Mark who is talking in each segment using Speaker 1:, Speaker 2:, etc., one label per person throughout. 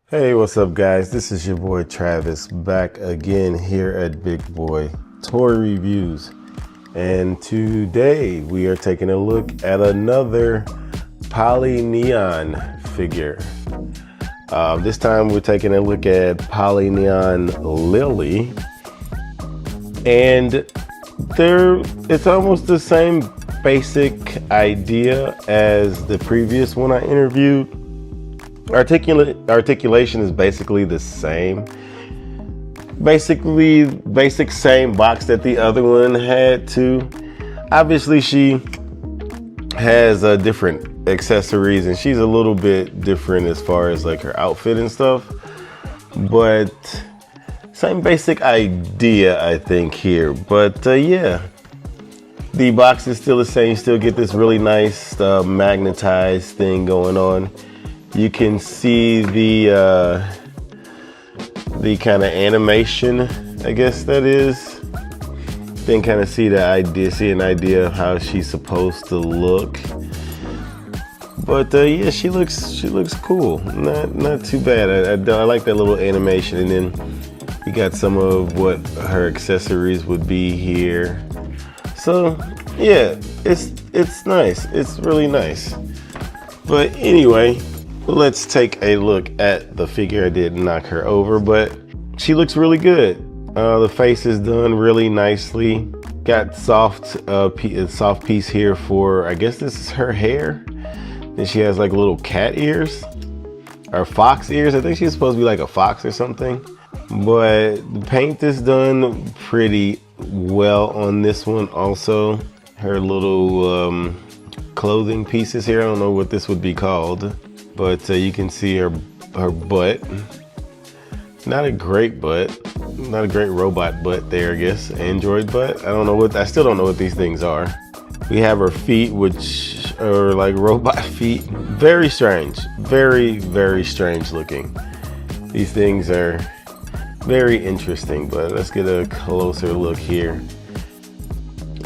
Speaker 1: Hey, what's up guys? This is your boy Travis back again here at Big Boy Toy Reviews. And today we are taking a look at another Polynian figure. This time we're taking a look at Polynian Lily. And it's almost the same basic idea as the previous one I interviewed. Articulation is basically the same. Basic same box that the other one had too. Obviously she has different accessories and she's a little bit different as far as like her outfit and stuff. But same basic idea I think here. But yeah, the box is still the same. You still get this really nice magnetized thing going on. You can see the kind of animation, I guess that is. Then kind of see an idea of how she's supposed to look. But yeah, she looks cool. Not too bad. I like that little animation. And then you got some of what her accessories would be here. So yeah, it's nice. It's really nice. But anyway, let's take a look at the figure. I did knock her over, but she looks really good. The face is done really nicely. Got soft piece here for, I guess this is her hair. Then she has like little cat ears or fox ears. I think she's supposed to be like a fox or something. But the paint is done pretty well on this one also. Her little clothing pieces here. I don't know what this would be called. But you can see her butt. Not a great butt. Not a great robot butt there, I guess. Android butt. I still don't know what these things are. We have her feet, which are like robot feet. Very strange. Very, very strange looking. These things are very interesting, but let's get a closer look here.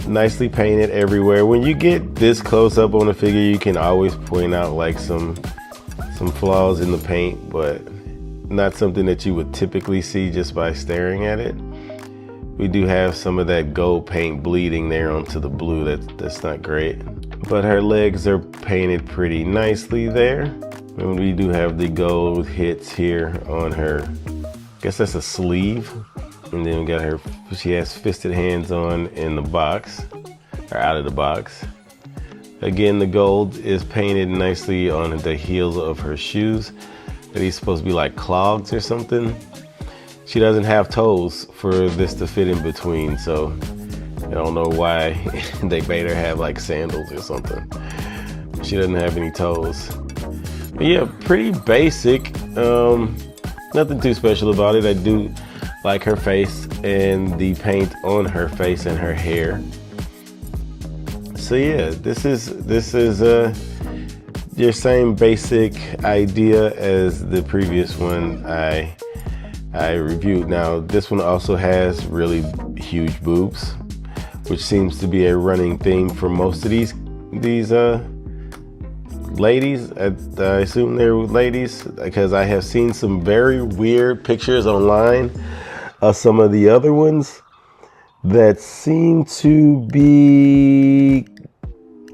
Speaker 1: Nicely painted everywhere. When you get this close up on a figure, you can always point out like some flaws in the paint, but not something that you would typically see just by staring at it. We do have some of that gold paint bleeding there onto the blue. That's not great. But her legs are painted pretty nicely there. And we do have the gold hits here on her. I guess that's a sleeve. And then we got her, she has fisted hands on in the box, or out of the box. Again, the gold is painted nicely on the heels of her shoes. That he's supposed to be like clogs or something. She doesn't have toes for this to fit in between, so I don't know why they made her have like sandals or something. She doesn't have any toes. But yeah, pretty basic. Nothing too special about it. I do like her face and the paint on her face and her hair. So yeah, this is your same basic idea as the previous one I reviewed. Now this one also has really huge boobs, which seems to be a running theme for most of these ladies. I assume they're ladies because I have seen some very weird pictures online of some of the other ones that seem to be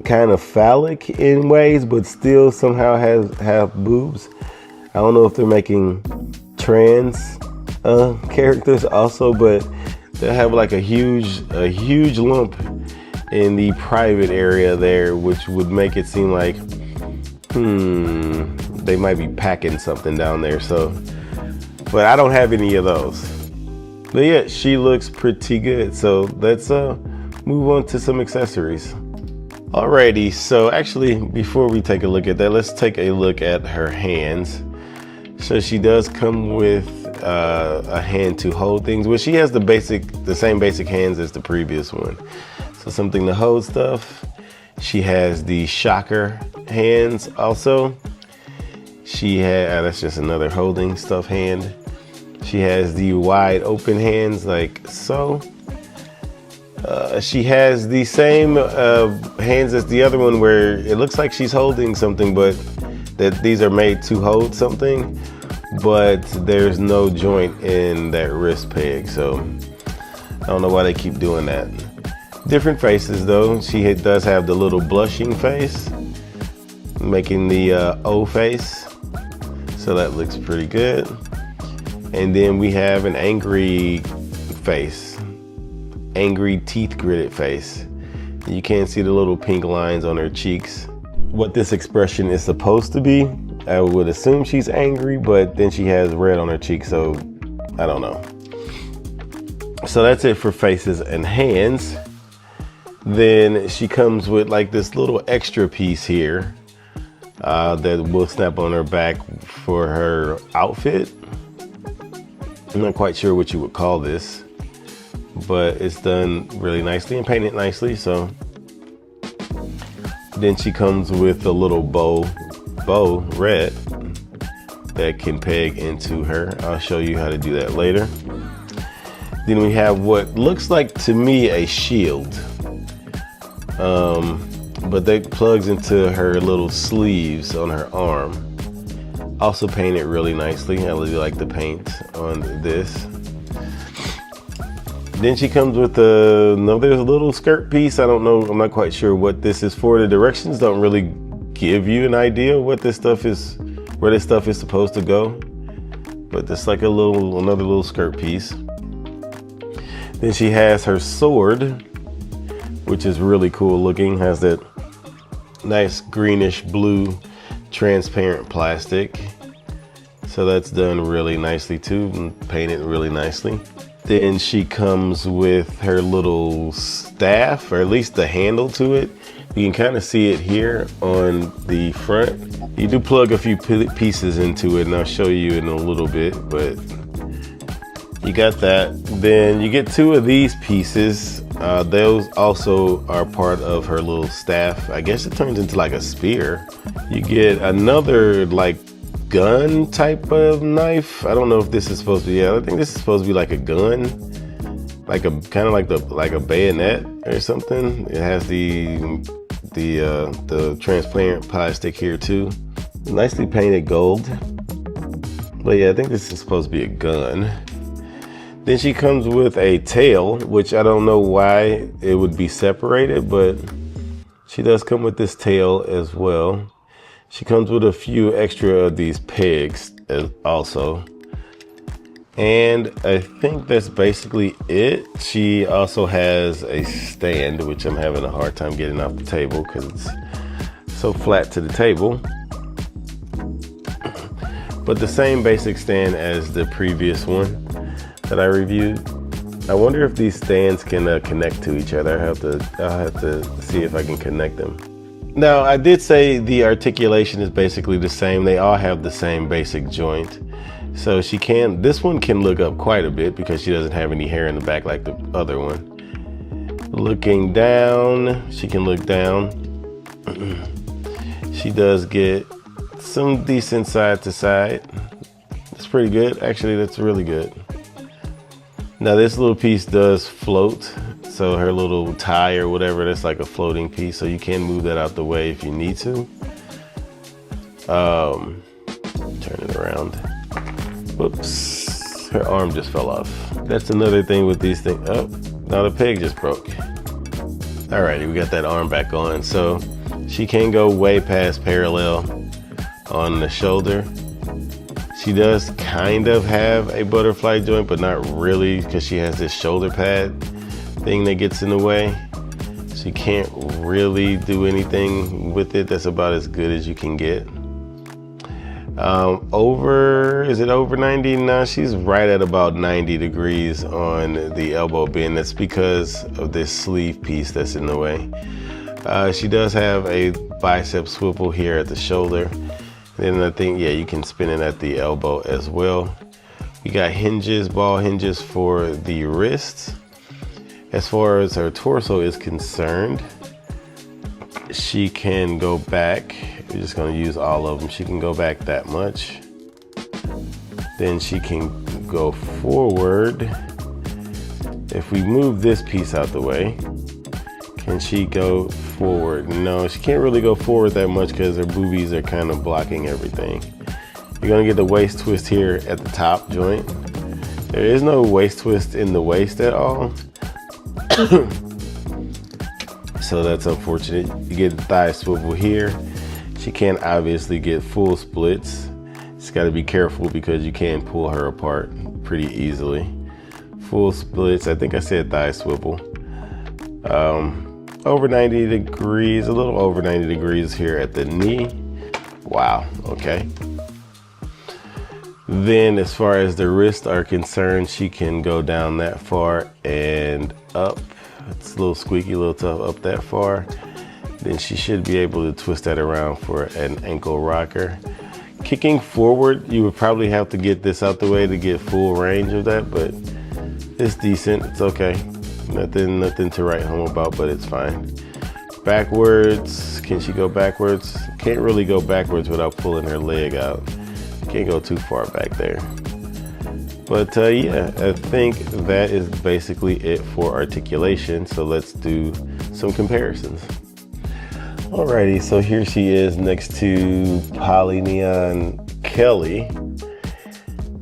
Speaker 1: kind of phallic in ways, but still somehow have boobs. I don't know if they're making trans characters also, but they have like a huge lump in the private area there, which would make it seem like they might be packing something down there. So, but I don't have any of those. But yeah, she looks pretty good. So let's move on to some accessories. Alrighty, so actually before we take a look at that, let's take a look at her hands. So she does come with a hand to hold things. Well, she has the same basic hands as the previous one. So something to hold stuff. She has the shocker hands also. That's just another holding stuff hand. She has the wide open hands like so. She has the same hands as the other one where it looks like she's holding something, but that these are made to hold something. but there's no joint in that wrist peg, so I don't know why they keep doing that. Different faces though. She does have the little blushing face, making the O face, so that looks pretty good. And then we have an angry face, angry teeth gritted face. You can't see the little pink lines on her cheeks. What this expression is supposed to be, I would assume she's angry, but then she has red on her cheeks, so I don't know. So that's it for faces and hands. Then she comes with like this little extra piece here that will snap on her back for her outfit. I'm not quite sure what you would call this, but it's done really nicely and painted nicely. So then she comes with a little bow red that can peg into her. I'll show you how to do that later. Then we have what looks like to me a shield, but that plugs into her little sleeves on her arm. Also painted really nicely. I really like the paint on this. Then she comes with another little skirt piece. I don't know, I'm not quite sure what this is for. The directions don't really give you an idea what this stuff is, where this stuff is supposed to go. But it's like another little skirt piece. Then she has her sword, which is really cool looking. Has that nice greenish blue transparent plastic. So that's done really nicely too, and painted really nicely. Then she comes with her little staff, or at least the handle to it. You can kind of see it here on the front. You do plug a few pieces into it, and I'll show you in a little bit, but you got that. Then you get two of these pieces. Those also are part of her little staff. I guess it turns into like a spear. You get another like gun type of knife. I don't know if this is supposed to be, I think this is supposed to be like a gun, like a kind of like a bayonet or something. It has the transparent plastic here too. Nicely painted gold. But yeah, I think this is supposed to be a gun. Then she comes with a tail, which I don't know why it would be separated, but she does come with this tail as well. She comes with a few extra of these pegs also. And I think that's basically it. She also has a stand, which I'm having a hard time getting off the table because it's so flat to the table. But the same basic stand as the previous one that I reviewed. I wonder if these stands can connect to each other. I'll have to see if I can connect them. Now, I did say the articulation is basically the same. They all have the same basic joint. So this one can look up quite a bit because she doesn't have any hair in the back like the other one. Looking down, she can look down. She does get some decent side to side. It's pretty good. Actually, that's really good. Now this little piece does float. So her little tie or whatever, that's like a floating piece. So you can move that out the way if you need to. Turn it around. Whoops, her arm just fell off. That's another thing with these things. Oh, now the peg just broke. Alrighty, we got that arm back on. So she can go way past parallel on the shoulder. She does kind of have a butterfly joint, but not really, because she has this shoulder pad thing that gets in the way. She can't really do anything with it. That's about as good as you can get. Is it over 90? No, she's right at about 90 degrees on the elbow bend. That's because of this sleeve piece that's in the way. She does have a bicep swivel here at the shoulder. Then I think, yeah, you can spin it at the elbow as well. We got hinges, ball hinges for the wrists. As far as her torso is concerned, she can go back. We're just gonna use all of them. She can go back that much. Then she can go forward. If we move this piece out the way, can she go forward? No, she can't really go forward that much because her boobies are kind of blocking everything. You're You're gonna get the waist twist here at the top joint. There is no waist twist in the waist at all. So that's unfortunate. You get the thigh swivel here. She can't obviously get full splits. Just gotta be careful because you can pull her apart pretty easily. Full splits, I think I said thigh swivel. Over 90 degrees, a little over 90 degrees here at the knee. Wow, okay. Then as far as the wrists are concerned, she can go down that far and up. It's a little squeaky, a little tough up that far. Then she should be able to twist that around for an ankle rocker. Kicking forward, you would probably have to get this out the way to get full range of that, but it's decent, it's okay. Nothing to write home about, but it's fine. Backwards, can she go backwards? Can't really go backwards without pulling her leg out. Can't go too far back there. But yeah, I think that is basically it for articulation. So let's do some comparisons. Alrighty, so here she is next to Polynian Kelly.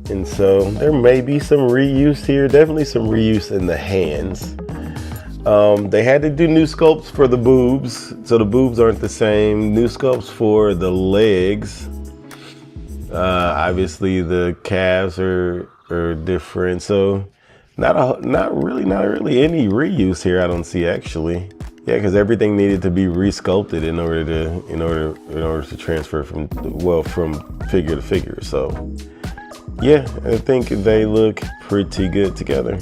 Speaker 1: And so there may be some reuse here, definitely some reuse in the hands. They had to do new sculpts for the boobs, so the boobs aren't the same. New sculpts for the legs. Obviously the calves are different, so not really any reuse here. I don't see actually. Yeah, because everything needed to be resculpted in order to transfer from figure to figure. So yeah, I think they look pretty good together.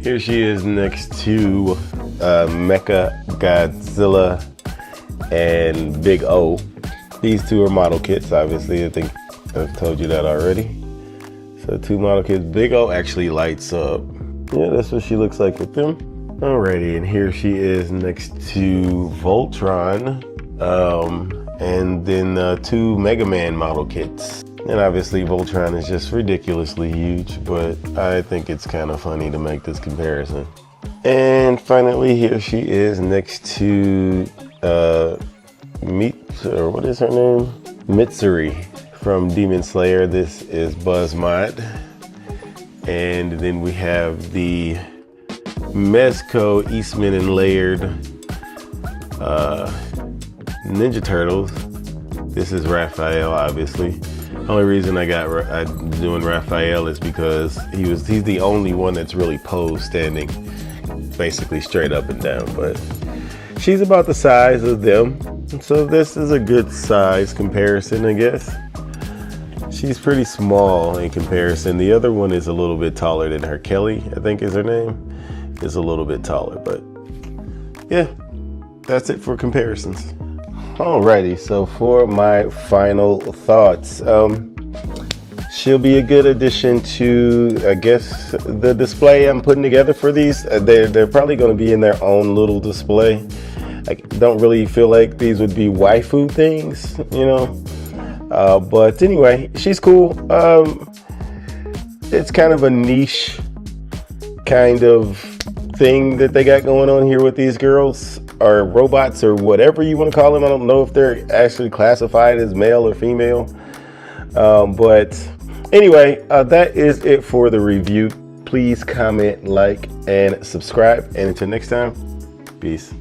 Speaker 1: Here she is next to Mecha Godzilla and Big O. These two are model kits, obviously. I think I've told you that already. So 2 model kits. Big O actually lights up. Yeah, that's what she looks like with them. Alrighty, and here she is next to Voltron, and then 2 Mega Man model kits. And obviously Voltron is just ridiculously huge, but I think it's kind of funny to make this comparison. And finally, here she is next to what is her name? Mitsuri from Demon Slayer. This is Buzzmod. And then we have the Mezco Eastman and Laird Ninja Turtles. This is Raphael, obviously. Only reason I doing Raphael is because he's the only one that's really posed standing basically straight up and down, but she's about the size of them. So this is a good size comparison, I guess. She's pretty small in comparison. The other one is a little bit taller than her. Kelly, I think is her name, is a little bit taller, but yeah, that's it for comparisons. Alrighty, so for my final thoughts, she'll be a good addition to, I guess, the display I'm putting together for these. They're probably going to be in their own little display. I don't really feel like these would be waifu things, you know. But anyway, she's cool. It's kind of a niche kind of thing that they got going on here with these girls, or robots, or whatever you want to call them. I don't know if they're actually classified as male or female. But anyway, that is it for the review. Please comment, like, and subscribe. And until next time, peace.